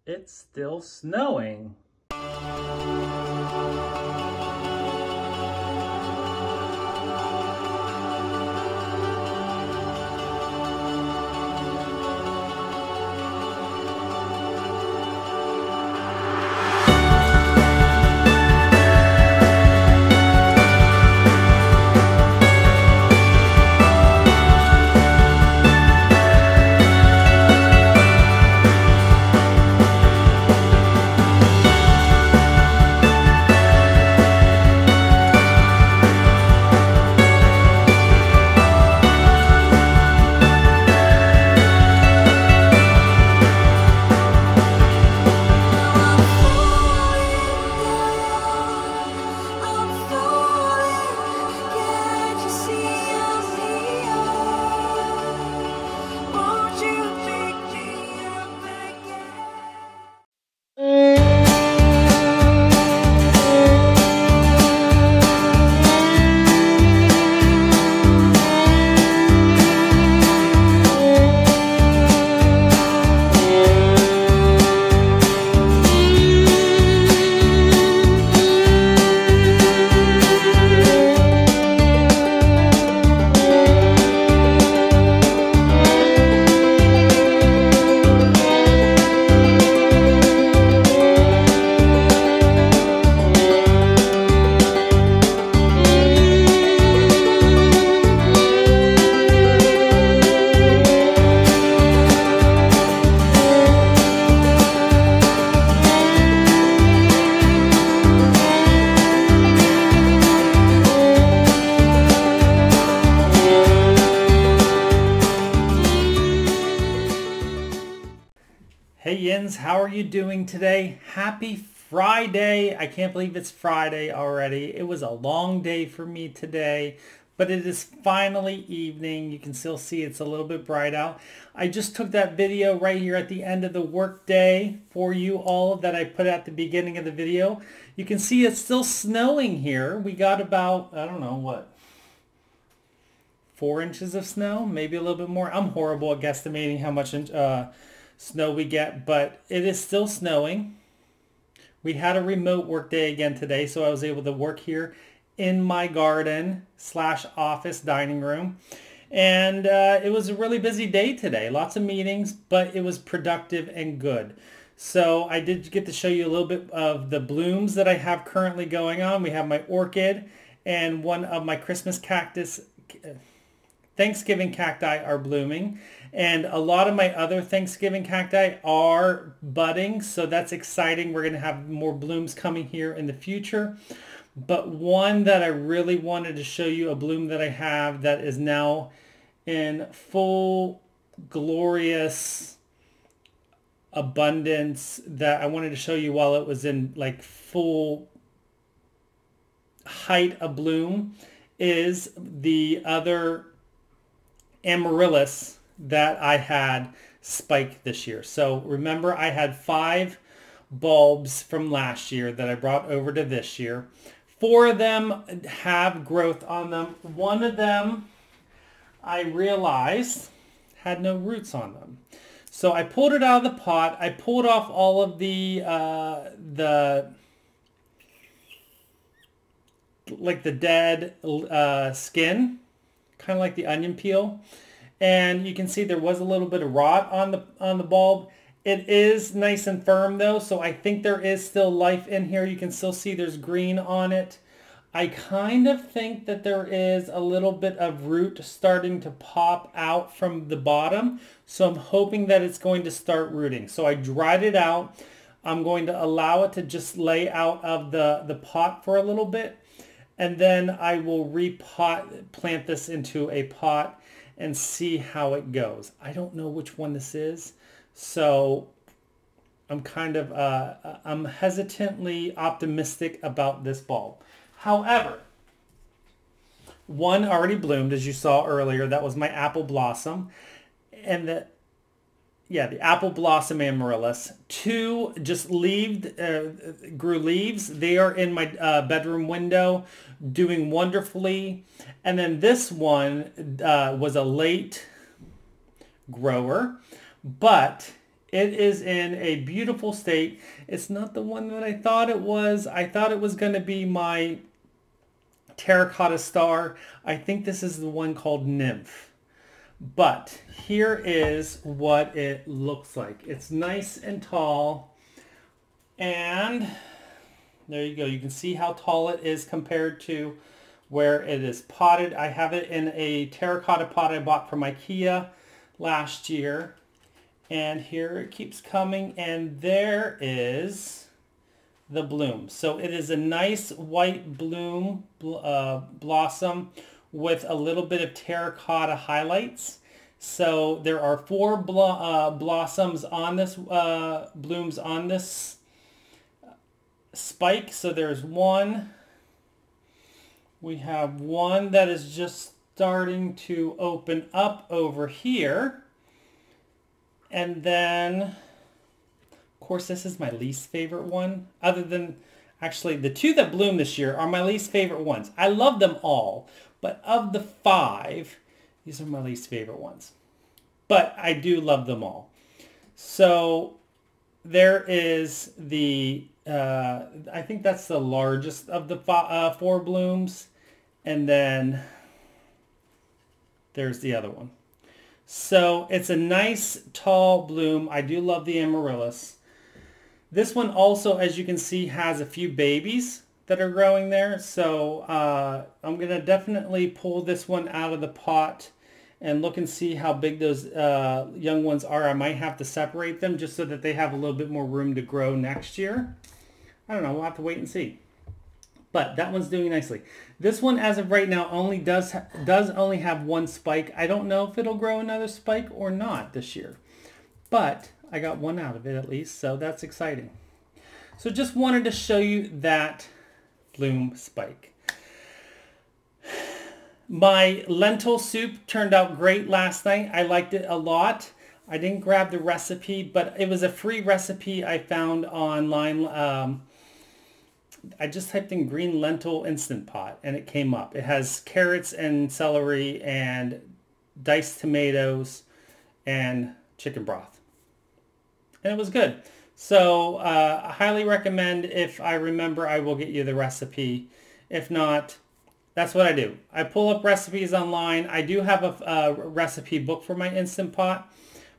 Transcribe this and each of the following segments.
It's still snowing. Hey Yins, how are you doing today? Happy Friday. I can't believe it's Friday already. It was a long day for me today, but it is finally evening. You can still see it's a little bit bright out. I just took that video right here at the end of the work day for you all that I put at the beginning of the video. You can see it's still snowing here. We got about, I don't know what, 4 inches of snow, maybe a little bit more. I'm horrible at guesstimating how much snow we get, but it is still snowing. We had a remote work day again today, so I was able to work here in my garden / office dining room. And it was a really busy day today. Lots of meetings, but it was productive and good. So I did get to show you a little bit of the blooms that I have currently going on. We have my orchid and one of my Christmas cactus, Thanksgiving cacti are blooming. And a lot of my other Thanksgiving cacti are budding, so that's exciting. We're going to have more blooms coming here in the future. But one that I really wanted to show you, a bloom that I have that is now in full glorious abundance, that I wanted to show you while it was in like full height of bloom, is the other Amaryllis that I had spiked this year. So remember, I had 5 bulbs from last year that I brought over to this year. 4 of them have growth on them. One of them I realized had no roots on them. So I pulled it out of the pot. I pulled off all of the dead skin, kind of like the onion peel. And you can see there was a little bit of rot on the bulb. It is nice and firm though, so I think there is still life in here. You can still see there's green on it. I kind of think that there is a little bit of root starting to pop out from the bottom. So I'm hoping that it's going to start rooting. So I dried it out. I'm going to allow it to just lay out of the pot for a little bit. And then I will plant this into a pot and see how it goes. I don't know which one this is, so I'm kind of I'm hesitantly optimistic about this bulb. However, one already bloomed, as you saw earlier. That was my apple blossom, and the apple blossom amaryllis. 2 just grew leaves. They are in my bedroom window, doing wonderfully. And then this one was a late grower, but It is in a beautiful state. It's not the one that I thought it was. I thought it was going to be my terracotta star. I think this is the one called Nymph. But here is what it looks like. It's nice and tall. And there you go. You can see how tall it is compared to where it is potted. I have it in a terracotta pot I bought from IKEA last year. And here it keeps coming, and there is the bloom. So it is a nice white bloom blossom with a little bit of terracotta highlights. So there are 4 blossoms on this, blooms on this spike. So there's one. We have one that is just starting to open up over here. And then, of course, this is my least favorite one. Other than, actually, the 2 that bloom this year are my least favorite ones. I love them all, but of the 5, these are my least favorite ones. But I do love them all. So there is the, I think that's the largest of the 4 blooms. And then there's the other one. So it's a nice tall bloom. I do love the Amaryllis. This one also, as you can see, has a few babies that are growing there. So I'm going to definitely pull this one out of the pot and look and see how big those young ones are. I might have to separate them just so that they have a little bit more room to grow next year. I don't know. We'll have to wait and see. But that one's doing nicely. This one, as of right now, only does only have 1 spike. I don't know if it'll grow another spike or not this year. But I got 1 out of it at least, so that's exciting. So just wanted to show you that bloom spike. My lentil soup turned out great last night. I liked it a lot. I didn't grab the recipe, but it was a free recipe I found online. I just typed in green lentil instant pot and it came up. It has carrots and celery and diced tomatoes and chicken broth. And it was good. So I highly recommend. If I remember, I will get you the recipe. If not, that's what I do. I pull up recipes online. I do have a recipe book for my instant pot,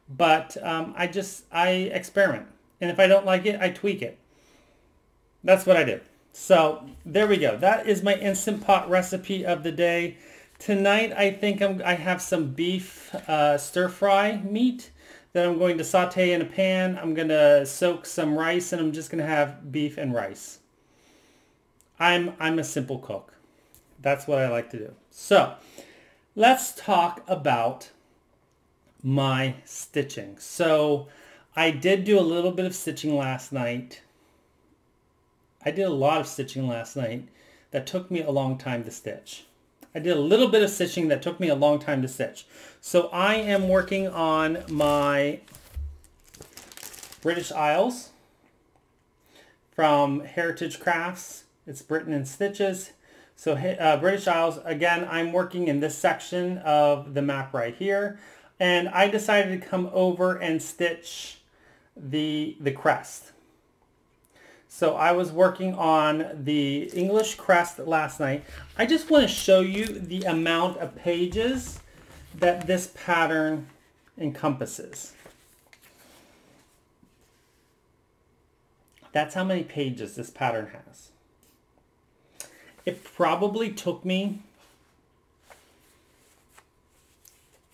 but I experiment. And if I don't like it, I tweak it. That's what I do. So there we go. That is my Instant Pot recipe of the day. Tonight I think I have some beef stir fry meat that I'm going to saute in a pan. I'm going to soak some rice and I'm just going to have beef and rice. I'm a simple cook. That's what I like to do. So let's talk about my stitching. So I did do a little bit of stitching last night. I did a lot of stitching last night that took me a long time to stitch. I did a little bit of stitching that took me a long time to stitch. So I am working on my British Isles from Heritage Crafts. It's Britain in Stitches. So British Isles, again, I'm working in this section of the map right here. And I decided to come over and stitch the crest. So I was working on the English crest last night. I just want to show you the amount of pages that this pattern encompasses. That's how many pages this pattern has. It probably took me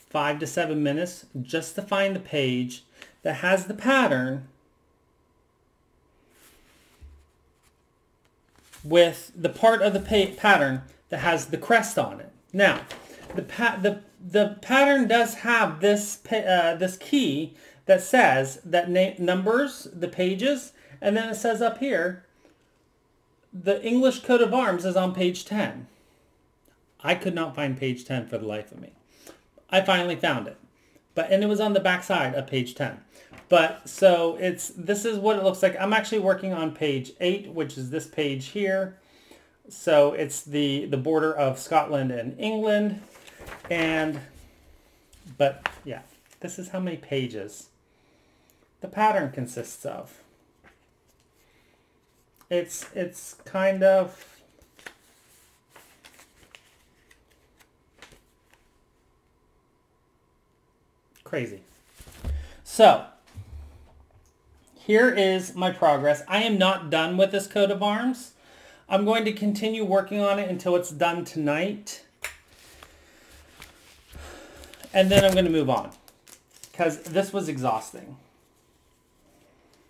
5 to 7 minutes just to find the page that has the pattern with the part of the pattern that has the crest on it. Now, the pattern does have this this key that says that numbers the pages, and then it says up here, the English coat of arms is on page 10. I could not find page 10 for the life of me. I finally found it, and it was on the back side of page 10. But so this is what it looks like. I'm actually working on page 8, which is this page here. So it's the border of Scotland and England. But yeah, this is how many pages the pattern consists of. It's kind of crazy. So here is my progress. I am not done with this coat of arms. I'm going to continue working on it until it's done tonight. And then I'm going to move on because this was exhausting.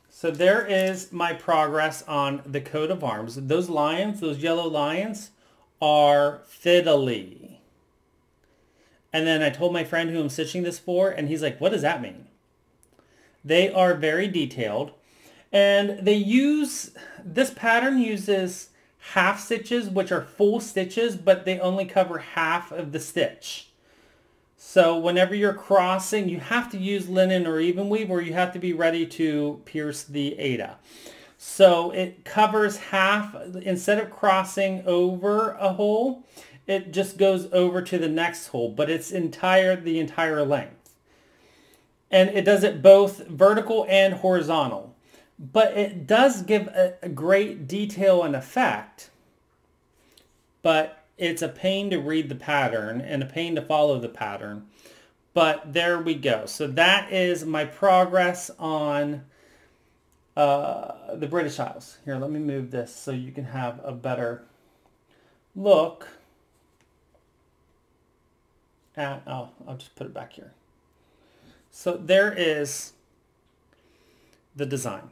So there is my progress on the coat of arms. Those lions, those yellow lions, are fiddly. And then I told my friend who I'm stitching this for, and he's like, what does that mean? They are very detailed. And they use, this pattern uses half stitches, which are full stitches, but they only cover half of the stitch. So whenever you're crossing, you have to use linen or even weave, or you have to be ready to pierce the Ada. So it covers half. Instead of crossing over a hole, it just goes over to the next hole, but it's the entire length. And it does it both vertical and horizontal. But it does give a great detail and effect, but it's a pain to read the pattern and a pain to follow the pattern. But there we go. So that is my progress on the British Isles. Here, let me move this so you can have a better look at, oh, I'll just put it back here. So there is the design.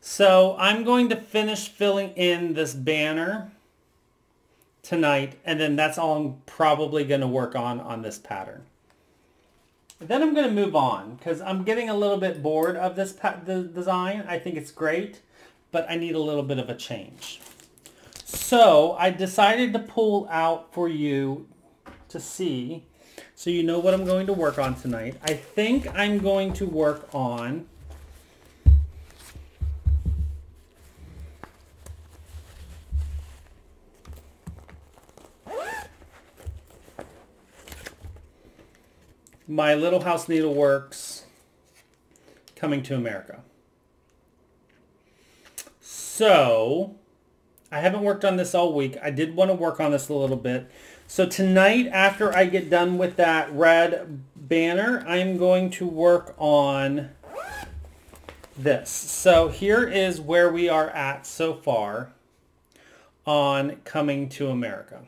So I'm going to finish filling in this banner tonight, and then that's all I'm probably going to work on this pattern. Then I'm going to move on because I'm getting a little bit bored of this design. I think it's great, but I need a little bit of a change. So I decided to pull out for you to see, so you know what I'm going to work on tonight. I think I'm going to work on my Little House Needleworks Coming to America. So I haven't worked on this all week. I did want to work on this a little bit. So tonight, after I get done with that red banner, I'm going to work on this. So here is where we are at so far on Coming to America.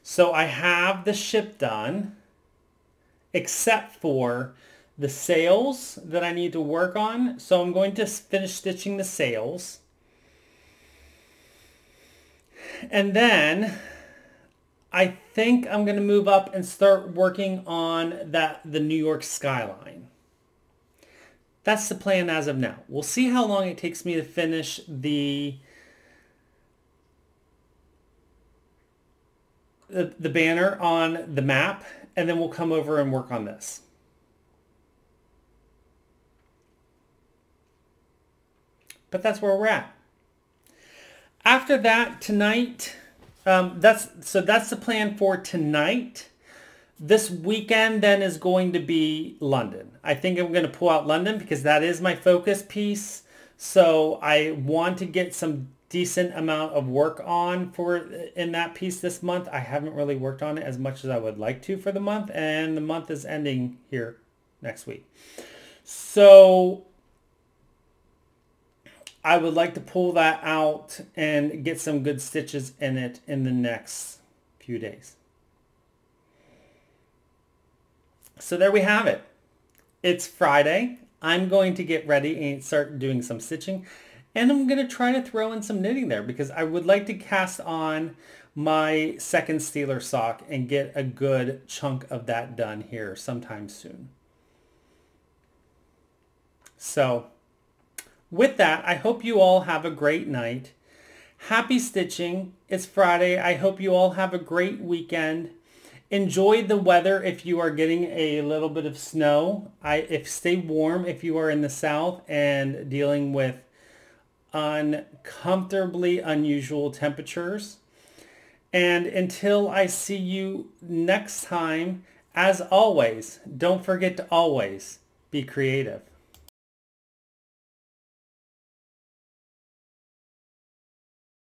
So I have the ship done, except for the sails that I need to work on. So I'm going to finish stitching the sails. And then I think I'm going to move up and start working on the New York skyline. That's the plan as of now. We'll see how long it takes me to finish the banner on the map, and then we'll come over and work on this. But that's where we're at. After that, tonight, that's the plan for tonight. This weekend then is going to be London. I think I'm going to pull out London because that is my focus piece. So I want to get some decent amount of work on in that piece this month. I haven't really worked on it as much as I would like to for the month, and the month is ending here next week. So I would like to pull that out and get some good stitches in it in the next few days. So there we have it. It's Friday. I'm going to get ready and start doing some stitching. And I'm going to try to throw in some knitting there because I would like to cast on my second Steeler sock and get a good chunk of that done here sometime soon. So with that, I hope you all have a great night. Happy stitching. It's Friday. I hope you all have a great weekend. Enjoy the weather if you are getting a little bit of snow. Stay warm if you are in the south and dealing with uncomfortably unusual temperatures. And until I see you next time, as always, don't forget to always be creative.